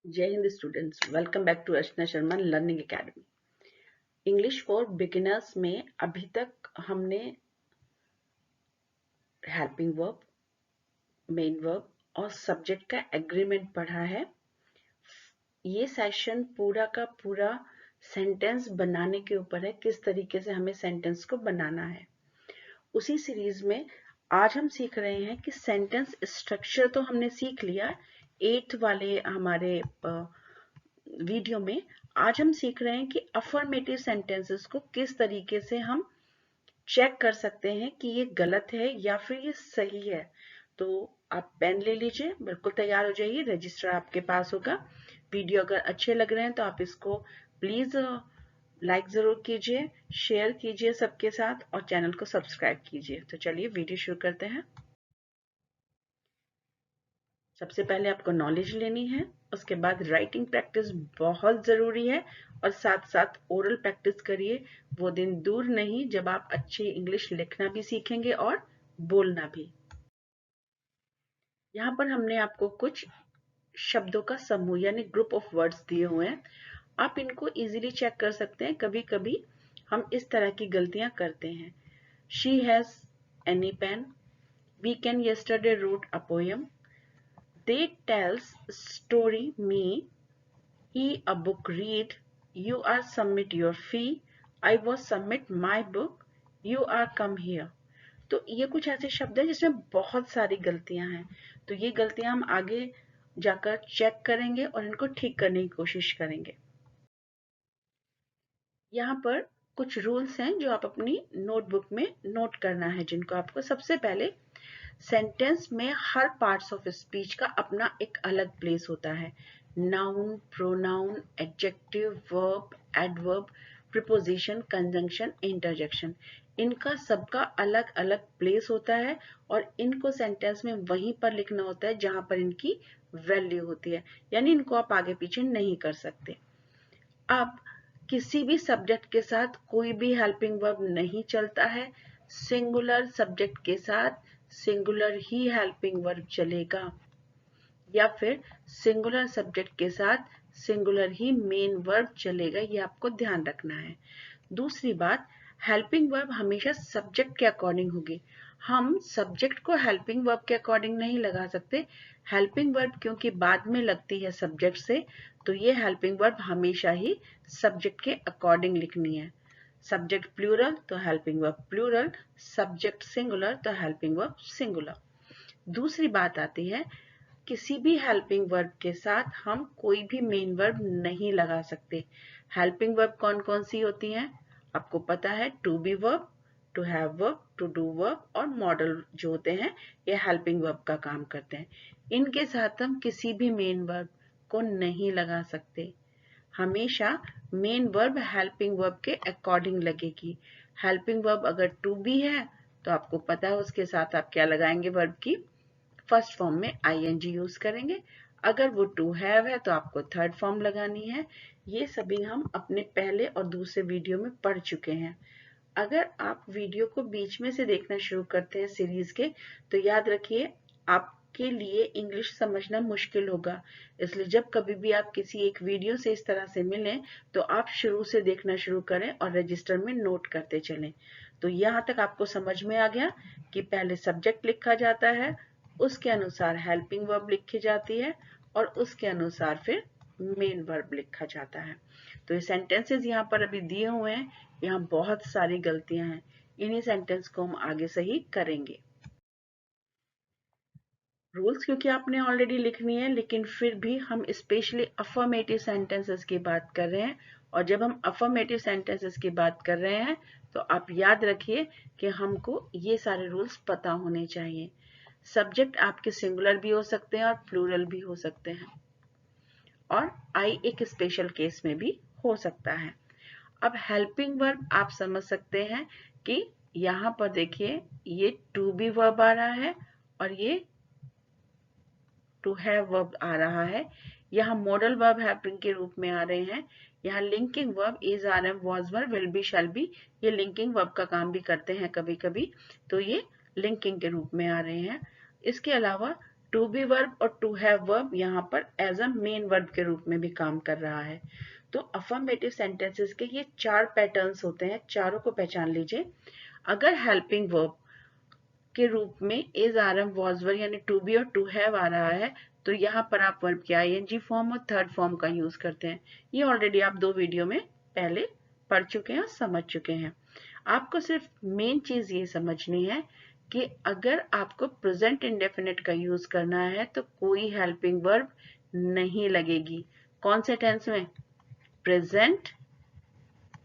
जय हिंद students, welcome back to Archana Sharma learning academy. English for beginners में अभी तक हमने हेल्पिंग वर्ब, मेन वर्ब और सब्जेक्ट का एग्रीमेंट पढ़ा है। ये सेशन पूरा का पूरा सेंटेंस बनाने के ऊपर है, किस तरीके से हमें सेंटेंस को बनाना है। उसी सीरीज में आज हम सीख रहे हैं कि सेंटेंस स्ट्रक्चर तो हमने सीख लिया 8th वाले हमारे वीडियो में। आज हम सीख रहे हैं कि अफर्मेटिव सेंटेंसेस को किस तरीके से हम चेक कर सकते हैं कि ये गलत है या फिर ये सही है। तो आप पेन ले लीजिए, बिल्कुल तैयार हो जाइए, रजिस्टर आपके पास होगा। वीडियो अगर अच्छे लग रहे हैं तो आप इसको प्लीज लाइक जरूर कीजिए, शेयर कीजिए सबके साथ और चैनल को सब्सक्राइब कीजिए। तो चलिए वीडियो शुरू करते हैं। सबसे पहले आपको नॉलेज लेनी है, उसके बाद राइटिंग प्रैक्टिस बहुत ज़रूरी है और साथ साथ ओरल प्रैक्टिस करिए। वो दिन दूर नहीं जब आप अच्छी इंग्लिश लिखना भी सीखेंगे और बोलना भी। यहाँ पर हमने आपको कुछ शब्दों का समूह यानी ग्रुप ऑफ वर्ड्स दिए हुए हैं। आप इनको इजीली चेक कर सकते हैं। कभी कभी हम इस तरह की गलतियां करते हैं। She has any pain, we can yesterday wrote a poem, they tells story me, he a book read, you are submit your fee, I was submit my book, you are come here। तो ये कुछ ऐसे शब्द हैं जिसमें बहुत सारी गलतियां हैं। तो ये गलतियां हम आगे जाकर चेक करेंगे और इनको ठीक करने की कोशिश करेंगे। यहाँ पर कुछ रूल्स हैं जो आप अपनी नोटबुक में नोट करना है, जिनको आपको सबसे पहले सेंटेंस में हर पार्ट्स ऑफ स्पीच का अपना एक अलग प्लेस होता है। Noun, pronoun, adjective, verb, adverb, preposition, conjunction, interjection, इनका सबका अलग अलग प्लेस होता है और इनको सेंटेंस में वहीं पर लिखना होता है जहां पर इनकी वैल्यू होती है, यानी इनको आप आगे पीछे नहीं कर सकते। अब किसी भी सब्जेक्ट के साथ कोई भी हेल्पिंग वर्ब नहीं चलता है। सिंगुलर सब्जेक्ट के साथ सिंगुलर ही हेल्पिंग वर्ब चलेगा या फिर सिंगुलर सब्जेक्ट के साथ सिंगुलर ही मेन वर्ब चलेगा, ये आपको ध्यान रखना है। दूसरी बात, हेल्पिंग वर्ब हमेशा सब्जेक्ट के अकॉर्डिंग होगी। हम सब्जेक्ट को हेल्पिंग वर्ब के अकॉर्डिंग नहीं लगा सकते। हेल्पिंग वर्ब क्योंकि बाद में लगती है सब्जेक्ट से, तो ये हेल्पिंग वर्ब हमेशा ही सब्जेक्ट के अकॉर्डिंग लिखनी है। सब्जेक्ट प्लूरल तो helping verb plural, subject singular तो हेल्पिंग वर्ब सिंगुलर। दूसरी बात आती है, किसी भी हेल्पिंग वर्ब के साथ हम कोई भी मेन वर्ब नहीं लगा सकते। हेल्पिंग वर्ब कौन कौन सी होती हैं आपको पता है। To be verb, to have verb, to do verb और मॉडल जो होते हैं ये हेल्पिंग वर्ब का काम करते हैं। इनके साथ हम किसी भी मेन वर्ब को नहीं लगा सकते। हमेशा मेन वर्ब हेल्पिंग वर्ब के अकॉर्डिंग लगेगी। हेल्पिंग वर्ब अगर टू बी है तो आपको पता है उसके साथ आप क्या लगाएंगे, वर्ब की फर्स्ट फॉर्म में ing यूज करेंगे। अगर वो टू हैव है तो आपको थर्ड फॉर्म लगानी है। ये सभी हम अपने पहले और दूसरे वीडियो में पढ़ चुके हैं। अगर आप वीडियो को बीच में से देखना शुरू करते हैं सीरीज के, तो याद रखिए आपके लिए इंग्लिश समझना मुश्किल होगा। इसलिए जब कभी भी आप किसी एक वीडियो से इस तरह से मिलें तो आप शुरू से देखना शुरू करें और रजिस्टर में नोट करते चलें। तो यहाँ तक आपको समझ में आ गया कि पहले सब्जेक्ट लिखा जाता है, उसके अनुसार हेल्पिंग वर्ब लिखी जाती है और उसके अनुसार फिर मेन वर्ब लिखा जाता है। तो ये सेंटेंसेस यहाँ पर अभी दिए हुए हैं, यहाँ बहुत सारी गलतियां हैं। इन्हीं सेंटेंस को हम आगे सही करेंगे। रूल्स क्योंकि आपने ऑलरेडी लिखनी है, लेकिन फिर भी हम स्पेशली अफर्मेटिव सेंटेंसेस की बात कर रहे हैं। और जब हम अफर्मेटिव सेंटेंसेस की बात कर रहे हैं तो आप याद रखिए कि हमको ये सारे रूल्स पता होने चाहिए। सब्जेक्ट आपके सिंगुलर भी हो सकते हैं और प्लूरल भी हो सकते हैं, और आई एक स्पेशल केस में भी हो सकता है। अब हेल्पिंग वर्ब आप समझ सकते हैं कि यहाँ पर देखिए ये टू बी वर्ब आ रहा है और ये टू हैव वर्ब आ रहा है। यहाँ मॉडल वर्ब हेल्पिंग के रूप में आ रहे हैं। यहाँ linking verb is, are, am, was, were, will be, shall be, ये लिंकिंग वर्ब का काम भी करते हैं कभी कभी, तो ये लिंकिंग के रूप में आ रहे हैं। इसके अलावा टू बी वर्ब और टू हैव वर्ब यहाँ पर एज अ मेन वर्ब के रूप में भी काम कर रहा है। तो अफर्मेटिव सेंटेंसेस के ये 4 पैटर्न्स होते हैं, चारों को पहचान लीजिए। अगर हेल्पिंग वर्ब के रूप में इज, आर, एम, वॉज, वर यानी टू बी और टू हैव आ रहा है, तो यहाँ पर आप वर्ब के आईएनजी फॉर्म और थर्ड फॉर्म का यूज करते हैं। ये ऑलरेडी आप 2 वीडियो में पहले पढ़ चुके हैं और समझ चुके हैं। आपको सिर्फ मेन चीज ये समझनी है कि अगर आपको प्रेजेंट इंडेफिनिट का यूज करना है तो कोई हेल्पिंग वर्ब नहीं लगेगी। कौन से टेंस में? प्रेजेंट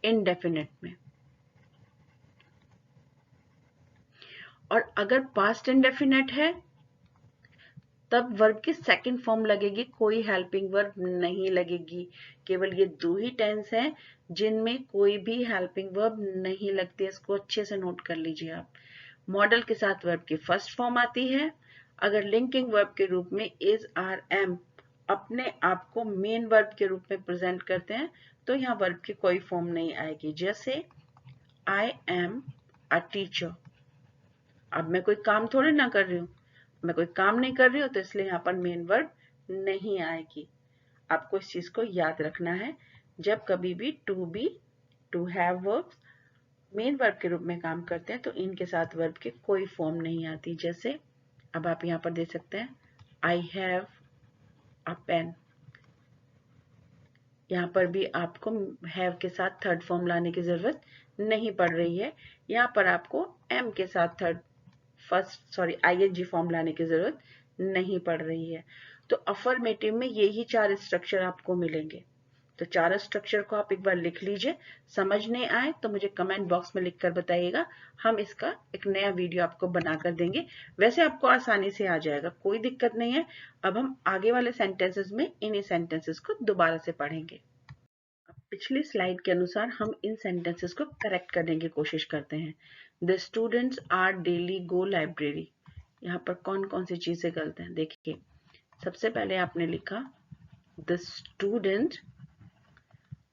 इंडेफिनिट में। और अगर पास्ट इंडेफिनिट है तब वर्ब की सेकंड फॉर्म लगेगी, कोई हेल्पिंग वर्ब नहीं लगेगी। केवल ये 2 ही टेंस हैं जिनमें कोई भी हेल्पिंग वर्ब नहीं लगती है। इसको अच्छे से नोट कर लीजिए आप। मॉडल के साथ वर्ब की फर्स्ट फॉर्म आती है। अगर लिंकिंग वर्ब के रूप में इज, आर, एम अपने आप को मेन वर्ब के रूप में प्रेजेंट करते हैं तो यहाँ वर्ब की कोई फॉर्म नहीं आएगी। जैसे आई एम अ टीचर। अब मैं कोई काम थोड़ी ना कर रही हूँ, मैं कोई काम नहीं कर रही हूँ तो इसलिए यहाँ पर मेन वर्ब नहीं आएगी। आपको इस चीज को याद रखना है। जब कभी भी to be, to have verbs main verb के रूप में काम करते हैं तो इनके साथ वर्ब की कोई फॉर्म नहीं आती। जैसे अब आप यहाँ पर देख सकते हैं आई हैव अ पेन। यहाँ पर भी आपको हैव के साथ थर्ड फॉर्म लाने की जरूरत नहीं पड़ रही है। यहाँ पर आपको एम के साथ आईएनजी फॉर्म लाने की जरूरत नहीं पड़ रही है। तो अफर्मेटिव में यही 4 स्ट्रक्चर आपको मिलेंगे। तो 4 स्ट्रक्चर को आप एक बार लिख लीजिए। समझ नहीं आए तो मुझे कमेंट बॉक्स में लिखकर बताइएगा, हम इसका एक नया वीडियो आपको बनाकर देंगे। वैसे आपको आसानी से आ जाएगा, कोई दिक्कत नहीं है। अब हम आगे वाले सेंटेंसेस में इन्हीं सेंटेंसेस को दोबारा से पढ़ेंगे। पिछली स्लाइड के अनुसार हम इन सेंटेंसेस को करेक्ट करने की कोशिश करते हैं। The students are daily go library. यहाँ पर कौन कौन सी चीजें गलत हैं देखिए। सबसे पहले आपने लिखा द स्टूडेंट,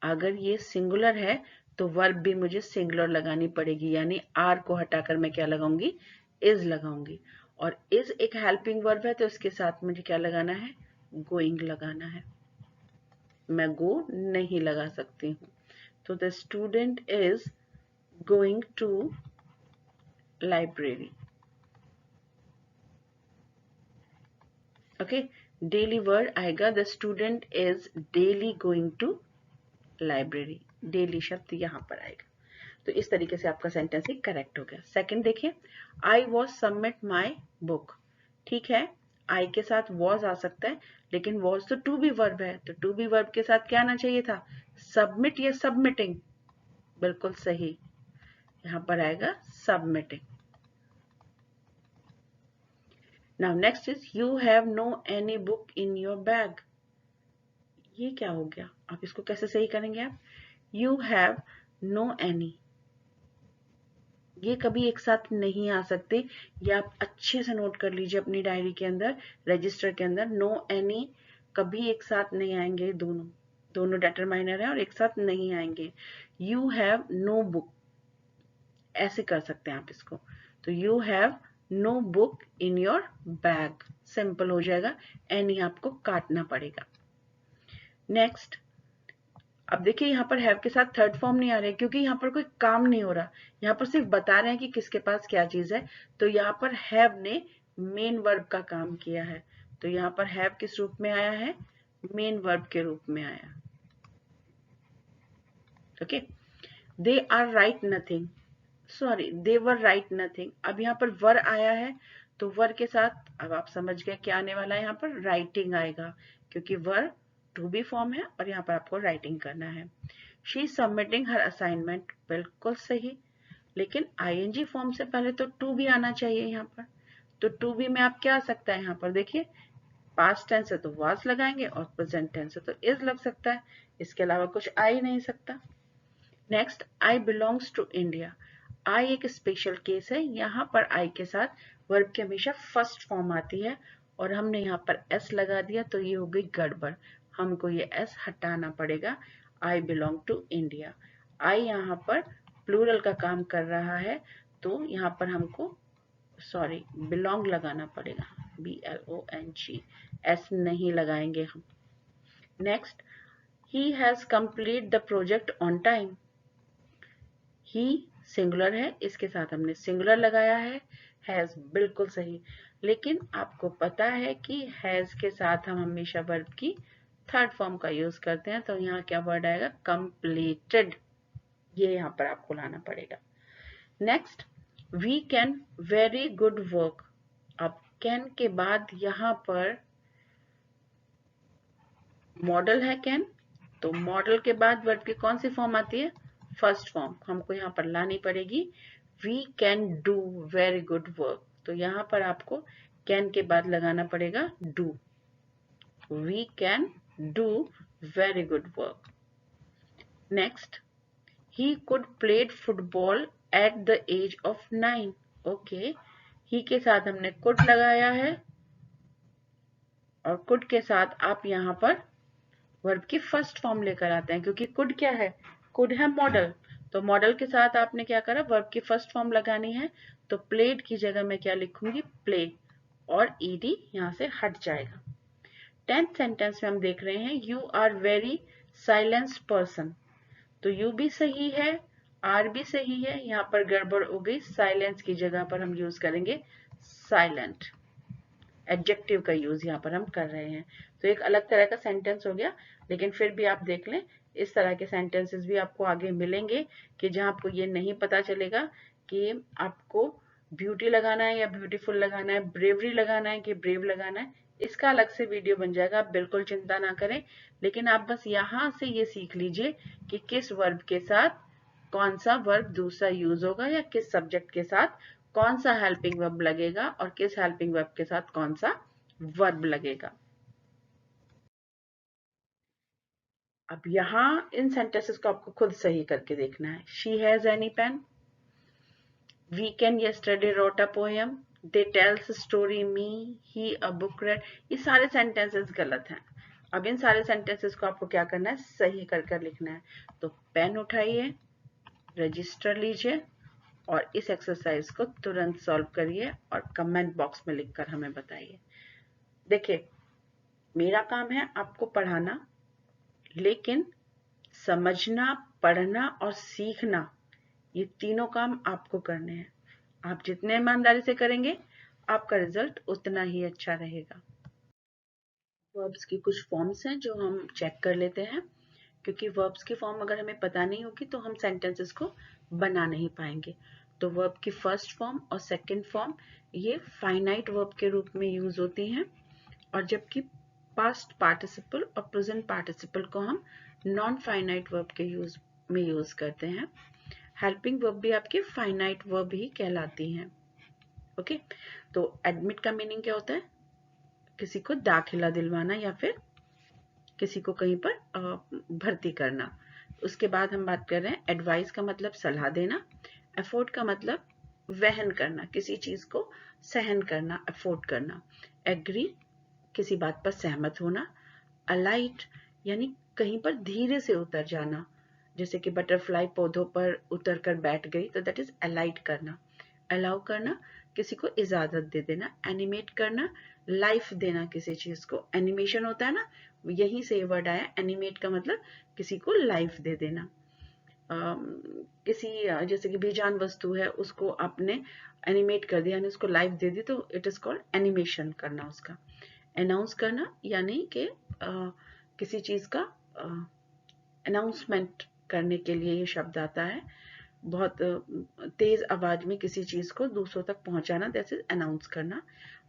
अगर ये सिंगुलर है तो वर्ब भी मुझे सिंगुलर लगानी पड़ेगी, यानी आर को हटाकर मैं क्या लगाऊंगी? इज लगाऊंगी। और इज एक हेल्पिंग वर्ब है तो इसके साथ मुझे क्या लगाना है? गोइंग लगाना है। मैं गो नहीं लगा सकती हूँ। तो the student is going to library. Okay, daily word आएगा the student is daily going to library. Daily शब्द यहां पर आएगा। तो इस तरीके से आपका सेंटेंस ही करेक्ट हो गया। सेकंड देखिए, I was submit my book. ठीक है, आई के साथ वॉज आ सकता है, लेकिन वॉज तो टू बी वर्ब है, तो टू बी वर्ब के साथ क्या आना चाहिए था? सबमिट या सबमिटिंग। बिल्कुल सही, यहां पर आएगा submitting. Now next is you have no any book in your bag. ये क्या हो गया? आप इसको कैसे सही करेंगे? आप यू हैव नो एनी, ये कभी एक साथ नहीं आ सकते। ये आप अच्छे से नोट कर लीजिए अपनी डायरी के अंदर, रजिस्टर के अंदर। नो एनी कभी एक साथ नहीं आएंगे, दोनों डिटरमाइनर है और एक साथ नहीं आएंगे। यू हैव नो बुक, ऐसे कर सकते हैं आप इसको। तो you have no book in your bag, simple हो जाएगा। एनी आपको काटना पड़ेगा। नेक्स्ट, अब देखिए यहाँ पर हैव के साथ थर्ड फॉर्म नहीं आ रहा है क्योंकि यहाँ पर कोई काम नहीं हो रहा। यहाँ पर सिर्फ बता रहे हैं कि किसके पास क्या चीज है। तो यहाँ पर हैव ने मेन वर्ब का काम किया है। तो यहाँ पर हैव किस रूप में आया है? मेन वर्ब के रूप में आया। Okay, they are write nothing, sorry they were write nothing. अब यहाँ पर वर आया है तो वर के साथ अब आप समझ गए क्या आने वाला है? यहाँ पर राइटिंग आएगा क्योंकि वर टू बी फॉर्म है और यहाँ पर आपको राइटिंग करना है। She is submitting her assignment, बिल्कुल सही। लेकिन आईएनजी फॉर्म से पहले तो टू बी आना चाहिए यहाँ पर। तो टू बी में आप क्या आ सकता है? यहाँ पर देखिए, पास्ट टेंस है तो वाज लगाएंगे और प्रेजेंट टेंस है तो इज लग सकता है। इसके अलावा कुछ आ ही नहीं सकता। Next, I belongs to India. I एक स्पेशल केस है, यहाँ पर आई के साथ वर्ब की हमेशा फर्स्ट फॉर्म आती है और हमने यहाँ पर एस लगा दिया तो ये हो गई गड़बड़। हमको ये एस हटाना पड़ेगा। I belong to India. I यहाँ पर प्लूरल का काम कर रहा है तो यहाँ पर हमको बिलोंग लगाना पड़ेगा। BLONG, S नहीं लगाएंगे हम। Next, he has complete the project on time। he singular है, इसके साथ हमने सिंगुलर लगाया है, has बिल्कुल सही। लेकिन आपको पता है कि has के साथ हम हमेशा वर्ब की थर्ड फॉर्म का यूज करते हैं, तो यहाँ क्या वर्ड आएगा, completed। ये यहाँ पर आपको लाना पड़ेगा। Next, we can very good work. अब कैन के बाद यहाँ पर मॉडल है कैन, तो मॉडल के बाद वर्ब की कौन सी फॉर्म आती है, फर्स्ट फॉर्म हमको यहाँ पर लानी पड़ेगी। We can do very good work, तो यहाँ पर आपको कैन के बाद लगाना पड़ेगा do. We can do very good work. Next, he could played football at the age of 9। Okay, he के साथ हमने could लगाया है और could के साथ आप यहाँ पर वर्ब की फर्स्ट फॉर्म लेकर आते हैं, क्योंकि could क्या है, could है मॉडल, तो मॉडल के साथ आपने क्या करा, वर्ब की फर्स्ट फॉर्म लगानी है, तो प्लेड की जगह मैं क्या लिखूंगी, प्ले, और ed यहाँ से हट जाएगा। 10th सेंटेंस में हम देख रहे हैं you are very silence person, तो यू भी सही है, आर भी सही है, यहाँ पर गड़बड़ हो गई, साइलेंस की जगह पर हम यूज करेंगे साइलेंट। एडजेक्टिव का यूज यहाँ पर हम कर रहे हैं, तो एक अलग तरह का सेंटेंस हो गया, लेकिन फिर भी आप देख लें इस तरह के सेंटेंसेस भी आपको आगे मिलेंगे कि जहां आपको ये नहीं पता चलेगा कि आपको ब्यूटी लगाना है या ब्यूटीफुल लगाना है, ब्रेवरी लगाना है कि ब्रेव लगाना है, इसका अलग से वीडियो बन जाएगा, आप बिल्कुल चिंता ना करें। लेकिन आप बस यहाँ से ये सीख लीजिए कि किस वर्ब के साथ कौन सा वर्ब दूसरा यूज होगा, या किस सब्जेक्ट के साथ कौन सा हेल्पिंग वर्ब लगेगा और किस हेल्पिंग वर्ब के साथ कौन सा वर्ब लगेगा। अब यहाँ इन सेंटेंसेस को आपको खुद सही करके देखना है। She has any pain, weekend yesterday wrote a poem, they tells story me, he a book read, ये सारे सेंटेंसेस गलत हैं। अब इन सारे सेंटेंसेस को आपको क्या करना है, सही कर लिखना है। तो पेन उठाइए, रजिस्टर लीजिए और इस एक्सरसाइज को तुरंत सॉल्व करिए और कमेंट बॉक्स में लिखकर हमें बताइए। देखिए, मेरा काम है आपको पढ़ाना, लेकिन समझना, पढ़ना और सीखना, ये तीनों काम आपको करने हैं। आप जितने ईमानदारी से करेंगे, आपका रिजल्ट उतना ही अच्छा रहेगा। वर्ब्स की कुछ फॉर्म्स हैं जो हम चेक कर लेते हैं, क्योंकि वर्ब्स की फॉर्म अगर हमें पता नहीं होगी तो हम सेंटेंसेस को बना नहीं पाएंगे। तो वर्ब की फर्स्ट फॉर्म और सेकंड फॉर्म ये फाइनाइट वर्ब के रूप में यूज होती हैं, और जबकि पास्ट पार्टिसिपल और प्रेजेंट पार्टिसिपल को हम नॉन फाइनाइट वर्ब के यूज करते हैं। हेल्पिंग वर्ब भी आपकी फाइनाइट वर्ब ही कहलाती हैं। ओके, तो एडमिट का मीनिंग क्या होता है, किसी को दाखिला दिलवाना या फिर किसी को कहीं पर भर्ती करना। उसके बाद हम बात कर रहे हैं एडवाइस का मतलब सलाह देना, एफोर्ड का मतलब वहन करना, किसी चीज को सहन करना, एफोर्ड करना, एग्री किसी बात पर सहमत होना, अलाइट यानी कहीं पर धीरे से उतर जाना, जैसे कि बटरफ्लाई पौधों पर उतर कर बैठ गई, तो दैट इज अलाइट करना, अलाउ करना किसी को इजाजत दे देना, एनिमेट करना लाइफ देना किसी चीज को, एनिमेशन होता है ना, यहीं से ये वर्ड आया, एनिमेट का मतलब किसी को लाइफ दे देना। किसी जैसे कि बेजान वस्तु है उसको आपने एनिमेट कर दिया यानी उसको लाइफ दे दी, तो इट इज कॉल्ड एनिमेशन करना उसका। अनाउंस करना यानी कि किसी चीज का अनाउंसमेंट करने के लिए ये शब्द आता है, बहुत तेज आवाज में किसी चीज को दूसरों तक पहुंचाना, दैट इज अनाउंस करना।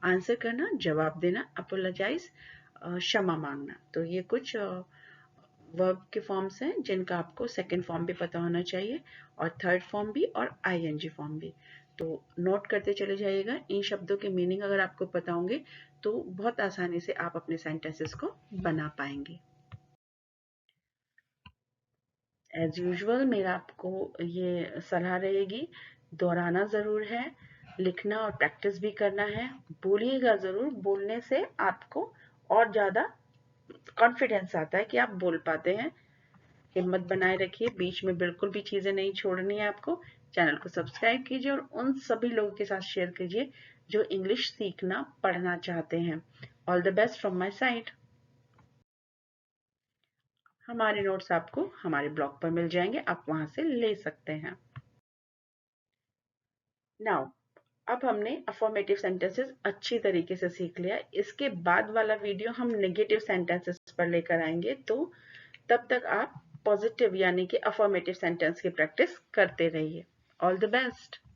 आंसर करना, जवाब देना, अपोलोजाइज क्षमा मांगना। तो ये कुछ वर्ब के फॉर्म्स हैं जिनका आपको सेकंड फॉर्म भी पता होना चाहिए और थर्ड फॉर्म भी और आईएनजी फॉर्म भी। तो नोट करते चले जाइएगा, इन शब्दों के मीनिंग अगर आपको पता होंगे तो बहुत आसानी से आप अपने सेंटेंसेस को बना पाएंगे। एज यूजुअल मेरा आपको ये सलाह रहेगी, दोहराना जरूर है, लिखना और प्रैक्टिस भी करना है, बोलिएगा जरूर, बोलने से आपको और ज्यादा कॉन्फिडेंस आता है कि आप बोल पाते हैं। हिम्मत बनाए रखिए, बीच में बिल्कुल भी चीजें नहीं छोड़नी है आपको। चैनल को सब्सक्राइब कीजिए और उन सभी लोगों के साथ शेयर कीजिए जो इंग्लिश सीखना पढ़ना चाहते हैं। All the best from my side. हमारे नोट्स आपको हमारे ब्लॉग पर मिल जाएंगे, आप वहां से ले सकते हैं। नाउ अब हमने अफर्मेटिव सेंटेंसेस अच्छी तरीके से सीख लिया। इसके बाद वाला वीडियो हम नेगेटिव सेंटेंसेस पर लेकर आएंगे, तो तब तक आप पॉजिटिव यानी कि अफर्मेटिव सेंटेंस की प्रैक्टिस करते रहिए। All the best.